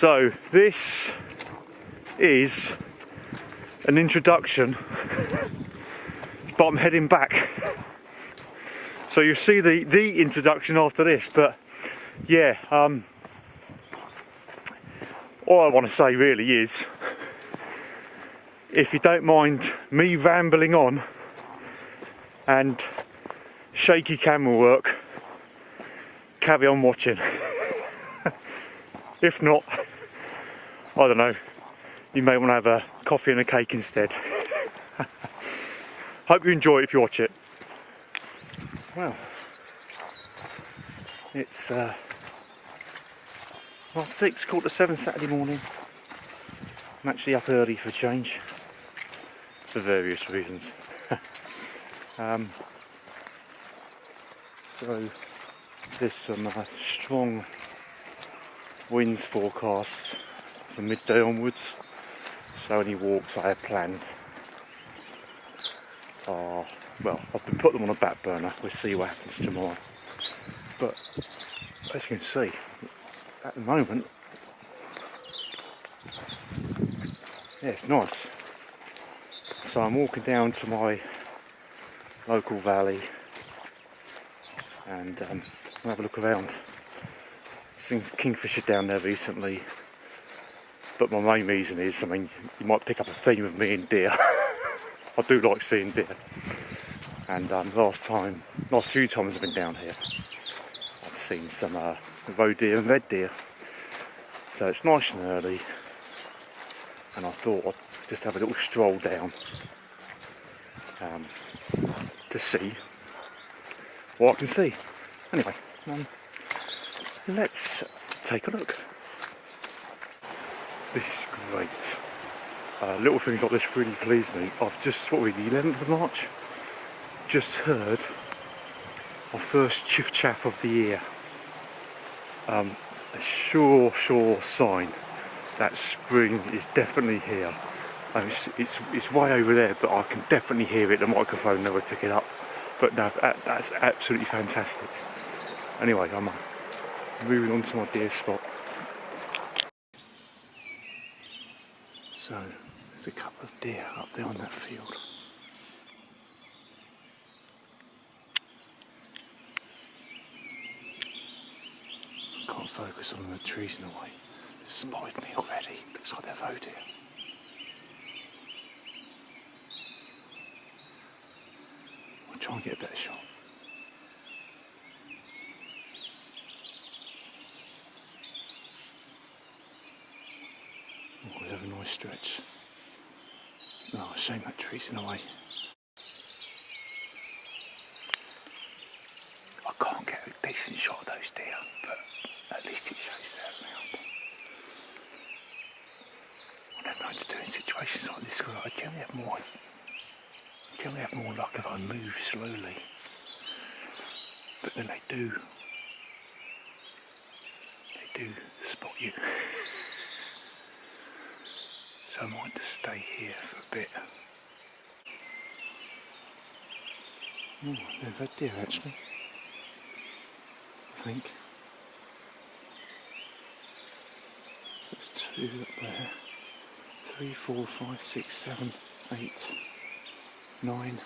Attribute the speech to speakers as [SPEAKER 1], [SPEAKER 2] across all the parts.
[SPEAKER 1] So this is an introduction, but I'm heading back. So you'll see the introduction after this, but yeah, all I want to say really is, if you don't mind me rambling on and shaky camera work, carry on watching. If not, I don't know, you may want to have a coffee and a cake instead. Hope you enjoy it if you watch it. Well, it's 6, 7:15 Saturday morning. I'm actually up early for a change, for various reasons. So there's some strong winds forecast from midday onwards, so any walks I had planned are, well, I've been putting them on a back burner. We'll see what happens tomorrow, but as you can see at the moment, yeah, it's nice. So I'm walking down to my local valley and have a look around. Seen kingfisher down there recently, but my main reason is, I mean, you might pick up a theme of me and deer. I do like seeing deer, and last few times I've been down here, I've seen some roe deer and red deer. So it's nice and early, and I thought I'd just have a little stroll down to see what I can see. Anyway, let's take a look. This is great. Little things like this really please me. I've just, the 11th of March, just heard my first chiff chaff of the year. A sure sign that spring is definitely here. It's way over there, but I can definitely hear it. The microphone never pick it up. But no, that's absolutely fantastic. Anyway, I'm moving on to my deer spot. So there's a couple of deer up there on that field. Can't focus on the trees in a way. They've spotted me already. Looks like they're roe deer. I'll try and get a better shot. Oh, we have a nice stretch. Oh, shame that tree's in the way. I can't get a decent shot of those deer, but at least it shows they're around. I never know what to do in situations like this, because I generally have more luck if I move slowly. But then they do spot you. So I might just stay here for a bit. Oh, they're red deer actually, I think. So it's 2 up there. 3, 4, 5, 6, 7, 8, 9,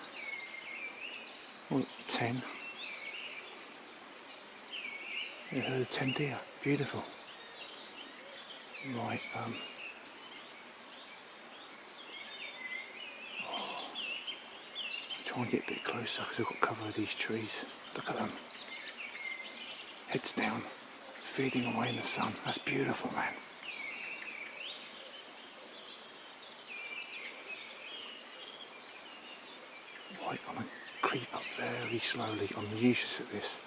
[SPEAKER 1] well, 10. Yeah, there are 10 deer. Beautiful. Right, try and get a bit closer because I've got cover of these trees. Look at them. Heads down, feeding away in the sun. That's beautiful, man. Right, I'm going to creep up very slowly. I'm useless at this.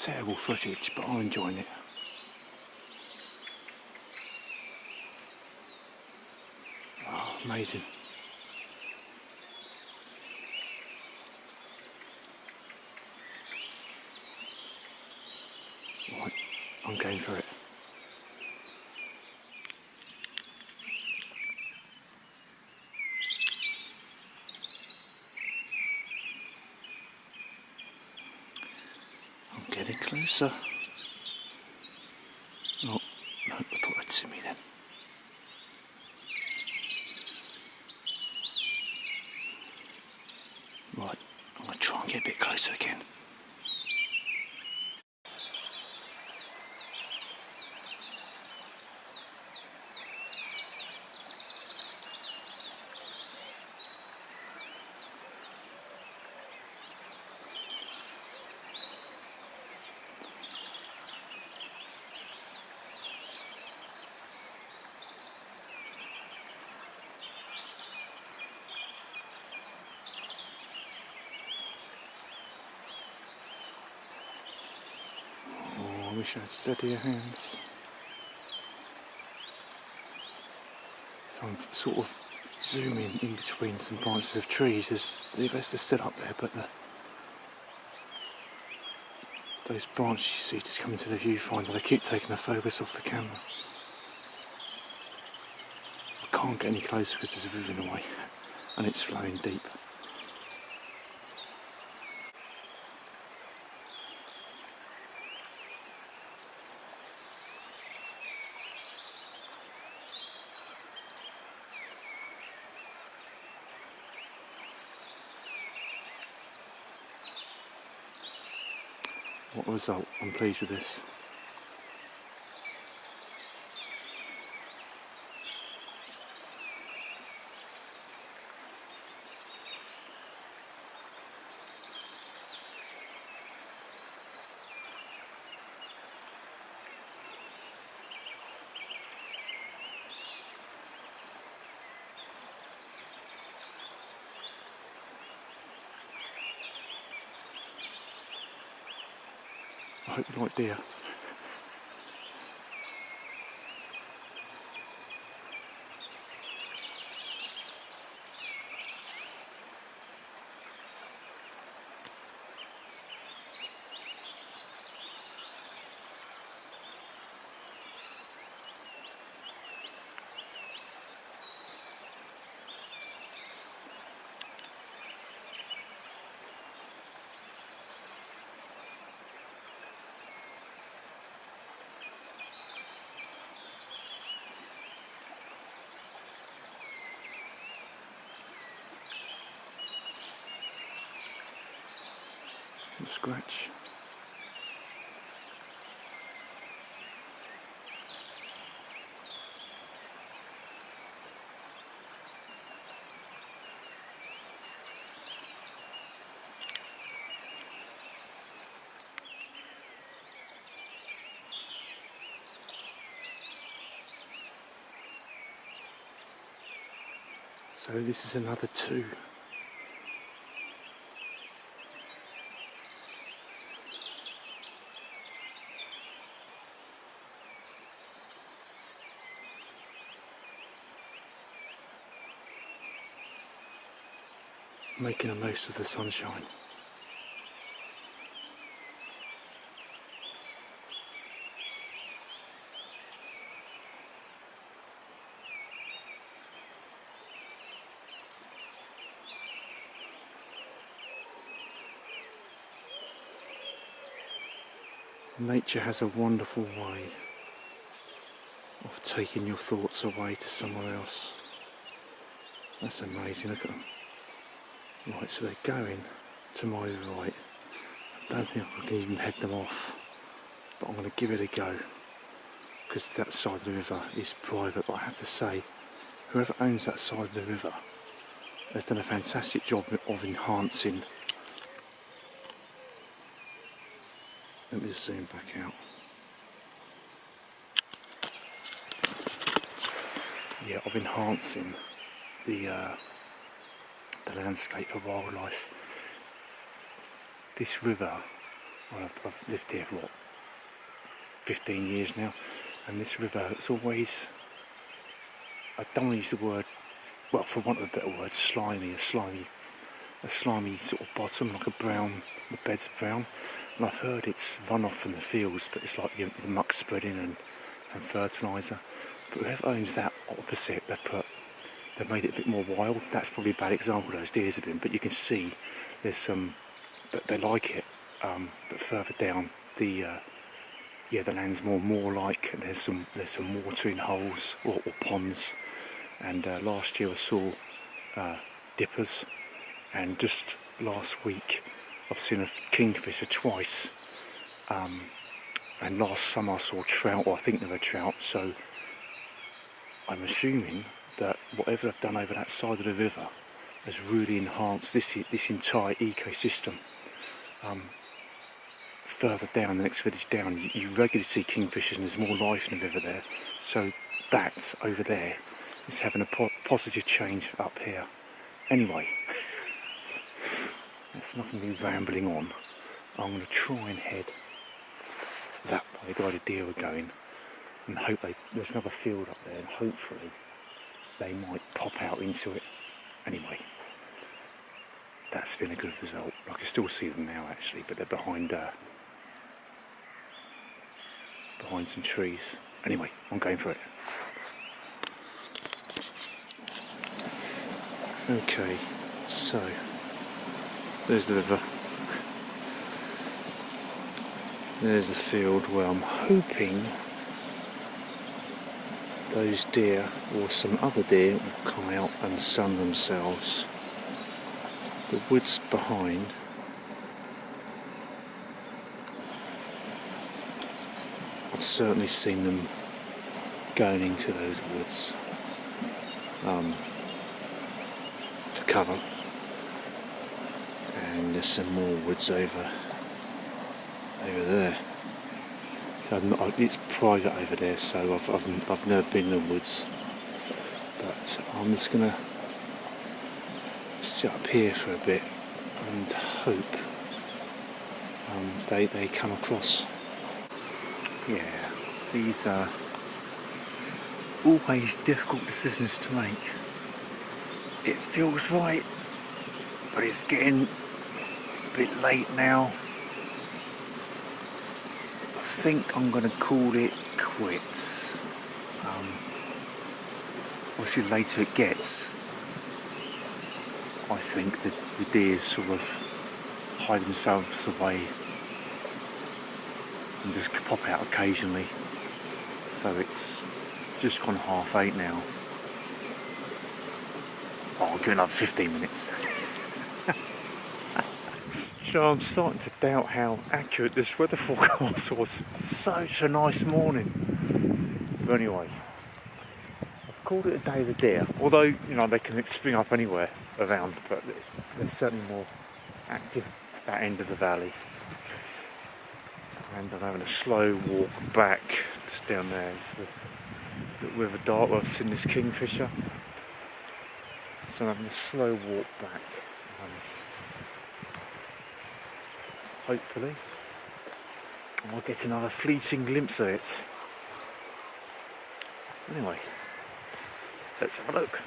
[SPEAKER 1] Terrible footage, but I'm enjoying it. Oh, amazing. Right, I'm going for it. getting closer. Oh, no, I thought they'd see me then. Right, I'm going to try and get a bit closer again. I wish I had steadier hands. So I'm sort of zooming in between some branches of trees. The rest are still up there, but those branches you see just come into the viewfinder, they keep taking the focus off the camera. I can't get any closer because there's a river in the way and it's flowing deep. What a result, I'm pleased with this. I hope you like deer. Scratch. So this is another 2. Making the most of the sunshine. Nature has a wonderful way of taking your thoughts away to somewhere else. That's amazing, look at them. Right, so they're going to my right. I don't think I can even head them off, but I'm going to give it a go, because that side of the river is private, but I have to say, whoever owns that side of the river has done a fantastic job of enhancing. Let me just zoom back out. Yeah, of enhancing the landscape of wildlife. This river, I've lived here for what, 15 years now, and this river, it's always, I don't want to use the word, well, for want of a better word, slimy, a slimy sort of bottom, like a brown, the bed's brown, and I've heard it's runoff from the fields, but it's like the muck spreading and fertiliser. But whoever owns that opposite, they've made it a bit more wild. That's probably a bad example those deers have been, but you can see there's some, but they like it. but further down the land's more moor-like, and there's some watering holes or ponds. And last year I saw dippers, and just last week I've seen a kingfisher twice. And last summer I saw trout, or I think they were trout. So I'm assuming that whatever they've done over that side of the river has really enhanced this entire ecosystem. Further down, the next village down, you regularly see kingfishers, and there's more life in the river there. So that over there is having a positive change up here. Anyway, that's enough of me rambling on. I'm going to try and head that way, the way the deer were going, and hope there's another field up there, and hopefully they might pop out into it. Anyway, that's been a good result. I can still see them now actually, but they're behind some trees. Anyway, I'm going for it. Okay, so there's the river. There's the field where I'm hoping those deer or some other deer will come out and sun themselves. The woods behind I've certainly seen them going into those woods for cover, and there's some more woods over there. So it's private over there, so I've never been in the woods, but I'm just gonna sit up here for a bit and hope they come across. Yeah, these are always difficult decisions to make. It feels right, but it's getting a bit late now. I think I'm going to call it quits. Obviously, the later it gets, I think the deer sort of hide themselves away and just pop out occasionally. So it's just gone 8:30 now. I'll give it another 15 minutes. So I'm starting to doubt how accurate this weather forecast was. Such a nice morning. But anyway, I've called it a day of the deer. Although, you know, they can spring up anywhere around, but they're certainly more active at that end of the valley. And I'm having a slow walk back. Just down there is the river dart where I've seen this kingfisher. So I'm having a slow walk back. Hopefully I'll get another fleeting glimpse of it. Anyway, let's have a look.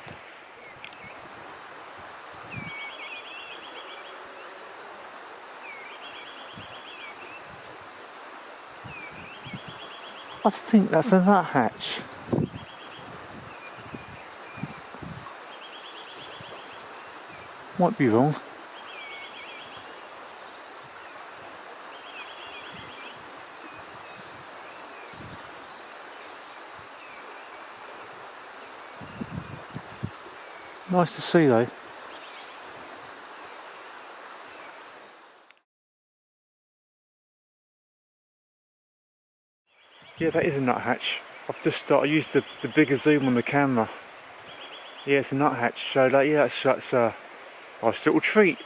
[SPEAKER 1] I think that's a nuthatch. Might be wrong. Nice to see though. Yeah, that is a nuthatch. I used the bigger zoom on the camera. Yeah, it's a nuthatch. So yeah, that's a nice little treat.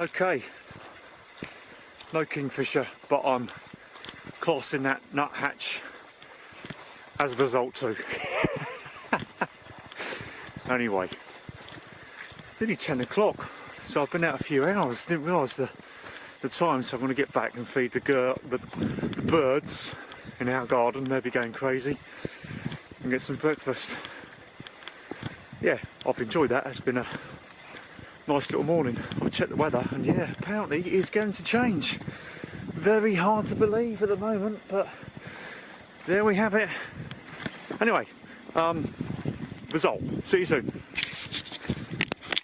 [SPEAKER 1] Okay, no kingfisher, but I'm classing that nuthatch as a result too. Anyway, it's nearly 10 o'clock, so I've been out a few hours. Didn't realise the time, so I'm going to get back and feed the birds in our garden. They'll be going crazy, and get some breakfast. Yeah, I've enjoyed that. It's been a nice little morning. I've checked the weather, and yeah, apparently it is going to change. Very hard to believe at the moment, but there we have it. Anyway, result. See you soon.